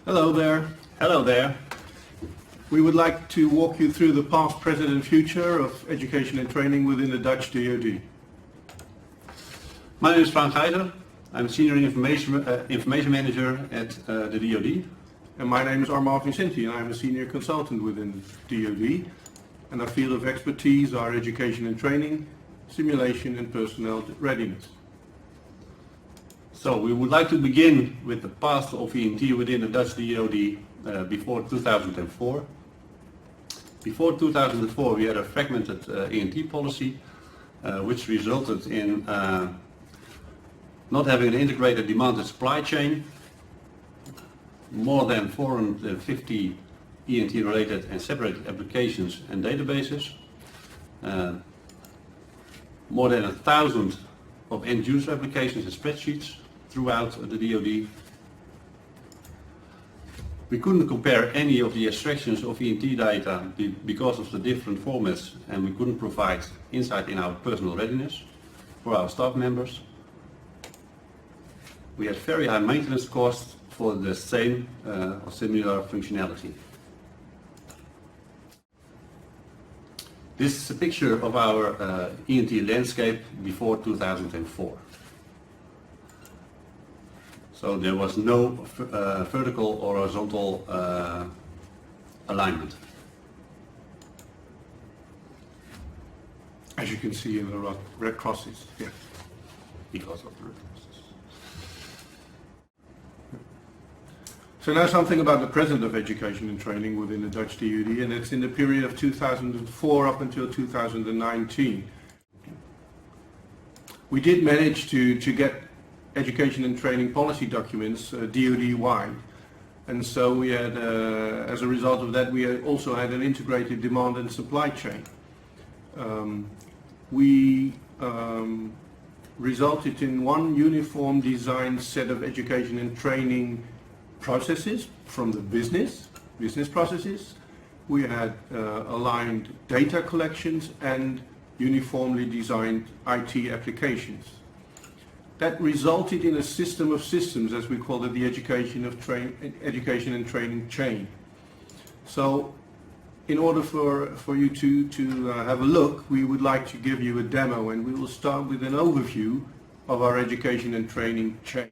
Hello there. Hello there. We would like to walk you through the past, present and future of education and training within the Dutch DoD. My name is Frank Geiser. I'm a Senior Information Manager at the DoD. And my name is Armand Vincenti and I'm a Senior Consultant within DoD. And our field of expertise are education and training, simulation and personnel readiness. So we would like to begin with the past of E&T within the Dutch DoD before 2004. Before 2004 we had a fragmented E&T policy which resulted in not having an integrated demand and supply chain, more than 450 E&T related and separated applications and databases, more than 1,000 of end user applications and spreadsheets throughout the DoD. We couldn't compare any of the extractions of E&T data because of the different formats, and we couldn't provide insight in our personal readiness for our staff members. We had very high maintenance costs for the same or similar functionality. This is a picture of our E&T landscape before 2004. So there was no vertical or horizontal alignment. As you can see in the red crosses. Yeah. Because of the red crosses. So now something about the present of education and training within the Dutch DoD, and it's in the period of 2004 up until 2019. We did manage to get education and training policy documents DoD-wide, and so we had, as a result of that, we also had an integrated demand and supply chain. We resulted in one uniform design set of education and training processes from the business processes. We had aligned data collections and uniformly designed IT applications. That resulted in a system of systems, as we call it, the education and training chain. So in order for you to have a look, we would like to give you a demo, and we will start with an overview of our education and training chain.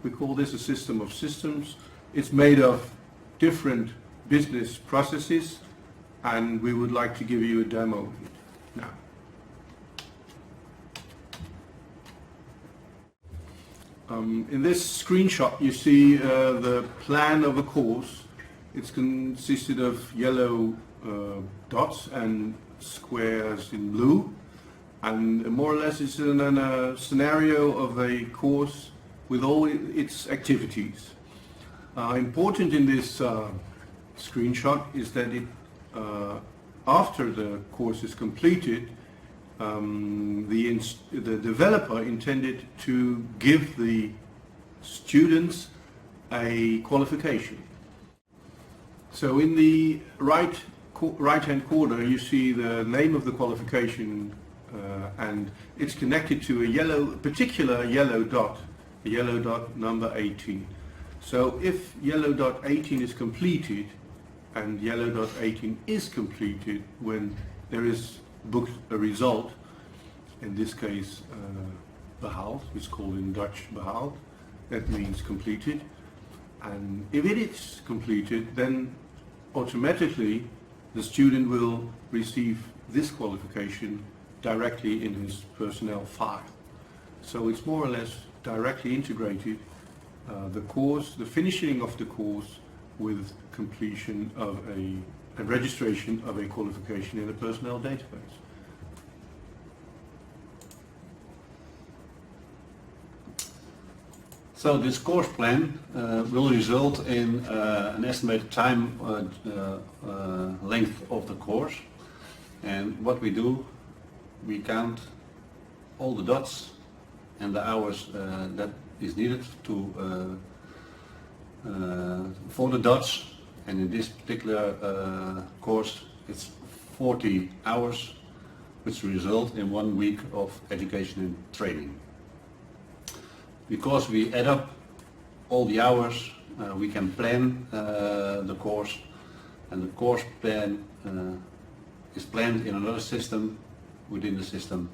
We call this a system of systems. It's made of different business processes, and we would like to give you a demo of it now. In this screenshot you see the plan of a course. It's consisted of yellow dots and squares in blue, and more or less it's a scenario of a course with all its activities. Important in this screenshot is that after the course is completed, the developer intended to give the students a qualification. So in the right-hand corner you see the name of the qualification, and it's connected to a particular yellow dot, the yellow dot number 18. So if yellow dot 18 is completed, and yellow dot 18 is completed when there is booked a result, in this case behaald, it's called in Dutch behaald, that means completed, and if it is completed, then automatically the student will receive this qualification directly in his personnel file. So it's more or less directly integrated, the course, the finishing of the course, with completion of a registration of a qualification in a personnel database. So this course plan will result in an estimated time length of the course, and what we do, we count all the dots and the hours that is needed for the dots, and in this particular course it's 40 hours, which result in 1 week of education and training. Because we add up all the hours we can plan the course, and the course plan is planned in another system within the system,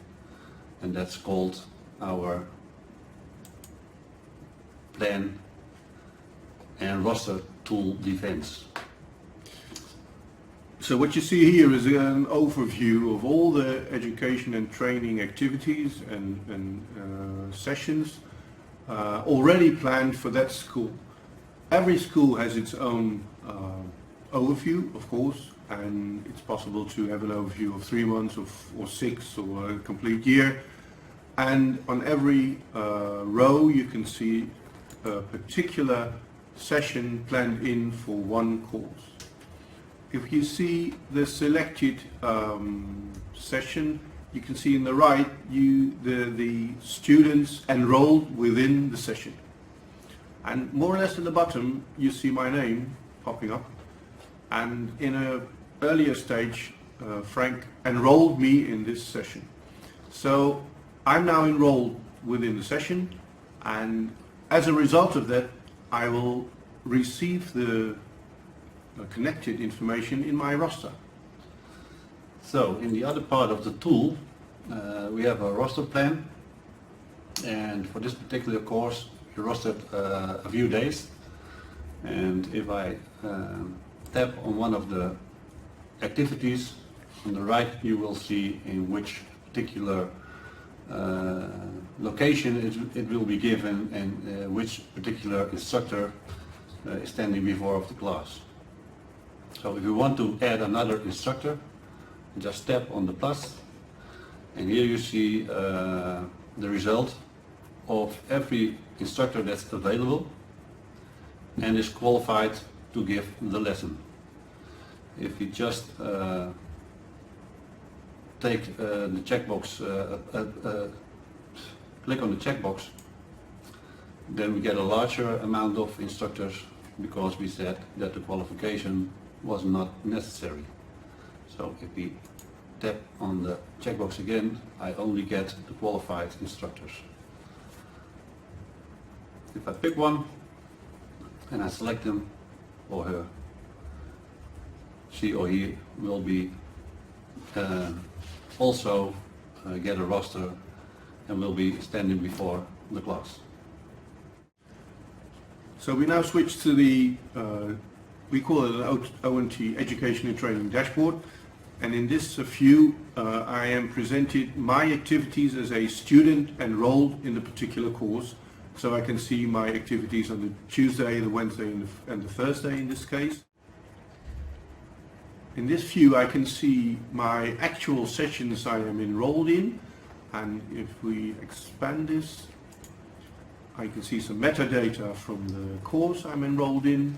and that's called our plan and roster tool defense. So what you see here is an overview of all the education and training activities and sessions already planned for that school. Every school has its own overview, of course, and it's possible to have an overview of 3 months or 6 or a complete year. And on every row you can see a particular session planned in for one course. If you see the selected session, you can see in the right the students enrolled within the session. And more or less at the bottom you see my name popping up, and in an earlier stage Frank enrolled me in this session. So I'm now enrolled within the session, and as a result of that I will receive the connected information in my roster. So in the other part of the tool we have a roster plan, and for this particular course you rostered a few days, and if I tap on one of the activities on the right, you will see in which particular location it will be given, and which particular instructor is standing before of the class. So if you want to add another instructor, just tap on the plus, and here you see the result of every instructor that's available and is qualified to give the lesson. If you just take the checkbox, click on the checkbox, then we get a larger amount of instructors, because we said that the qualification was not necessary. So if we tap on the checkbox again, I only get the qualified instructors. If I pick one and I select him or her, she or he will be also get a roster and will be standing before the class. So we now switch to the we call it an O&T Education and Training Dashboard, and in this view I am presented my activities as a student enrolled in the particular course. So I can see my activities on the Tuesday, the Wednesday and the Thursday in this case. In this view I can see my actual sessions I am enrolled in, and if we expand this I can see some metadata from the course I'm enrolled in.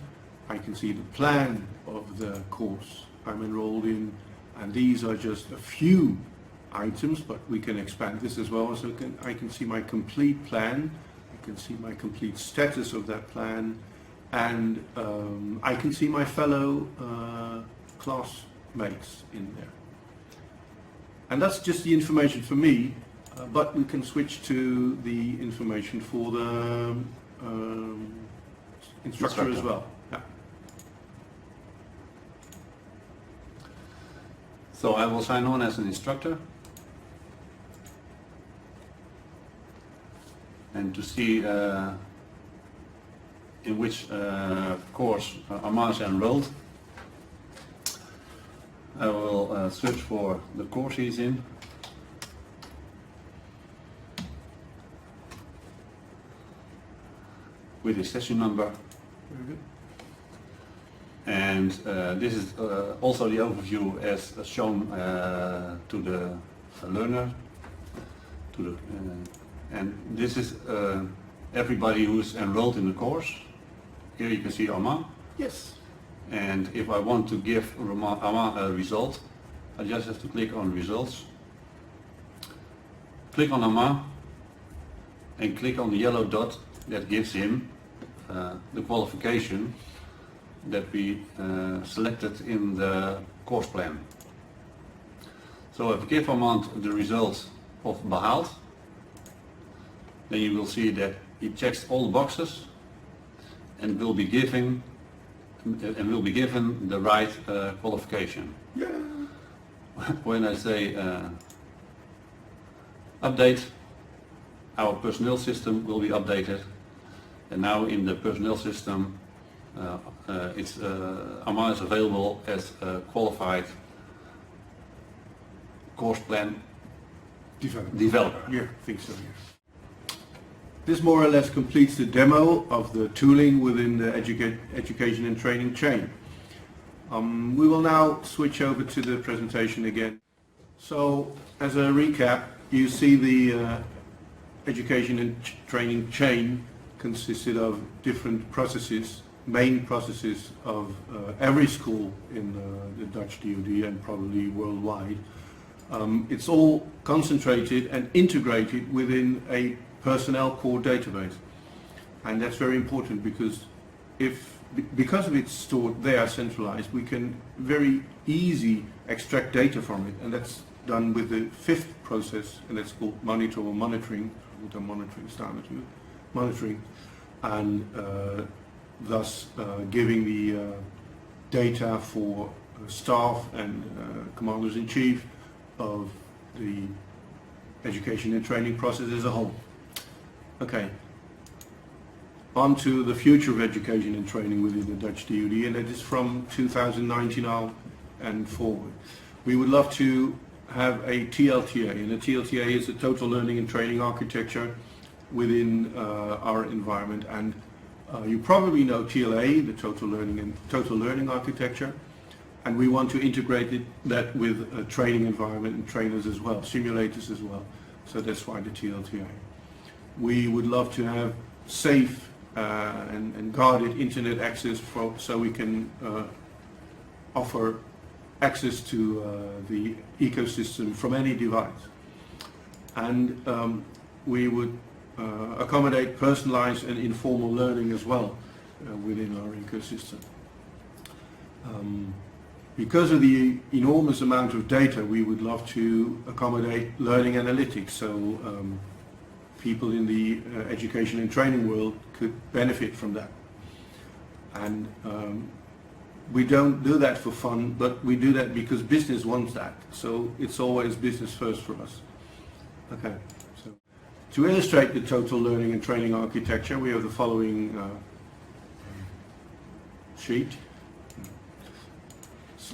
I can see the plan of the course I'm enrolled in, and these are just a few items, but we can expand this as well. So I can see my complete plan, I can see my complete status of that plan, and I can see my fellow classmates in there. And that's just the information for me, but we can switch to the information for the instructor as well. Yeah. So I will sign on as an instructor, and to see in which course Amar is enrolled, I will search for the course he's in. With his session number. Very good. And this is also the overview as shown to the learner. And this is everybody who's enrolled in the course. Here you can see Amar. Yes. And if I want to give Amar a result, I just have to click on results. Click on Amar and click on the yellow dot that gives him the qualification that we selected in the course plan. So if I give Amar the result of behaald, then you will see that he checks all the boxes and will be given the right qualification. Yeah. When I say update, our personnel system will be updated, and now in the personnel system AMA is available as a qualified course plan developer. Yeah, I think so, yes. This more or less completes the demo of the tooling within the education and training chain. We will now switch over to the presentation again. So, as a recap, you see the education and training chain consisted of different processes, main processes of every school in the Dutch DoD and probably worldwide. It's all concentrated and integrated within a personnel core database, and that's very important because because of it's stored there centralized, we can very easy extract data from it, and that's done with the fifth process, and that's called monitor or monitoring, monitoring, and thus giving the data for staff and commanders-in-chief of the education and training process as a whole. Okay, on to the future of education and training within the Dutch DoD, and that is from 2019 now and forward. We would love to have a TLTA, and a TLTA is a total learning and training architecture within our environment, and you probably know TLA, the total learning architecture, and we want to integrate that with a training environment and trainers as well, simulators as well. So that's why the TLTA. We would love to have safe and guarded internet access so we can offer access to the ecosystem from any device. And we would accommodate personalized and informal learning as well within our ecosystem. Because of the enormous amount of data, we would love to accommodate learning analytics, so people in the education and training world could benefit from that. And we don't do that for fun, but we do that because business wants that. So it's always business first for us. Okay. So to illustrate the total learning and training architecture, we have the following sheet.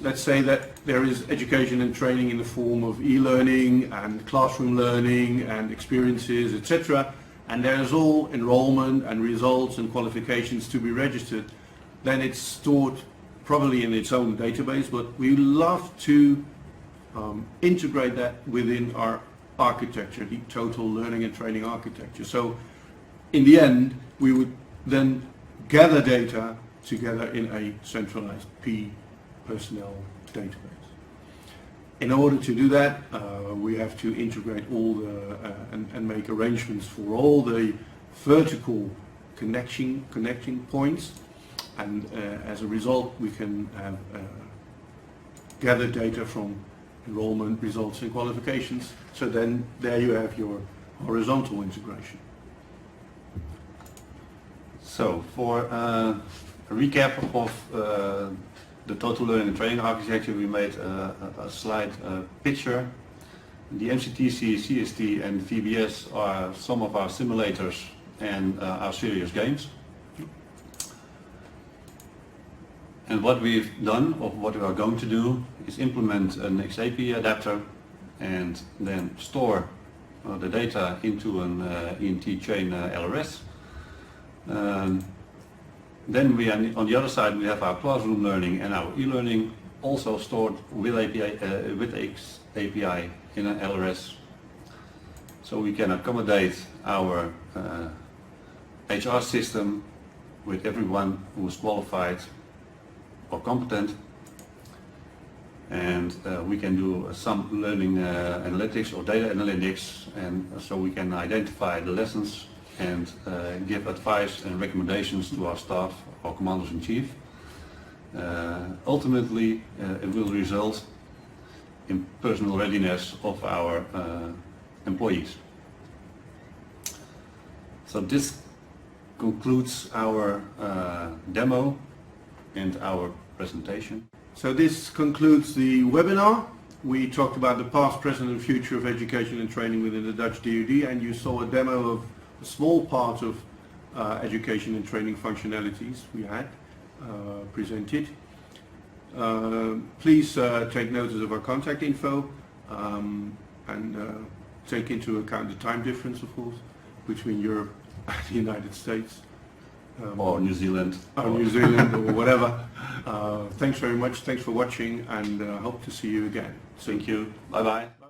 Let's say that there is education and training in the form of e-learning and classroom learning and experiences, etc. And there's all enrollment and results and qualifications to be registered. Then it's stored probably in its own database, but we love to integrate that within our architecture, the total learning and training architecture. So in the end, we would then gather data together in a centralized personnel database. In order to do that, we have to integrate all the and make arrangements for all the vertical connecting points, and as a result we can have gather data from enrollment, results and qualifications. So then there you have your horizontal integration. So for a recap of the total learning and training architecture, we made a slide picture. The MCTC, CST and VBS are some of our simulators and our serious games. And what we've done, or what we are going to do, is implement an XAPI adapter and then store the data into an E&T chain LRS. Then we are, on the other side, we have our classroom learning and our e-learning also stored with XAPI in an LRS. So we can accommodate our HR system with everyone who is qualified or competent, and we can do some learning analytics or data analytics, and so we can identify the lessons and give advice and recommendations to our staff or commanders-in-chief. Ultimately, it will result in personal readiness of our employees. So this concludes our demo and our presentation. So this concludes the webinar. We talked about the past, present and future of education and training within the Dutch DoD, and you saw a demo of a small part of education and training functionalities we had presented. Please take notice of our contact info and take into account the time difference, of course, between Europe and the United States. Or New Zealand. Or New Zealand or whatever. Thanks very much. Thanks for watching, and hope to see you again. Thank you. Bye-bye.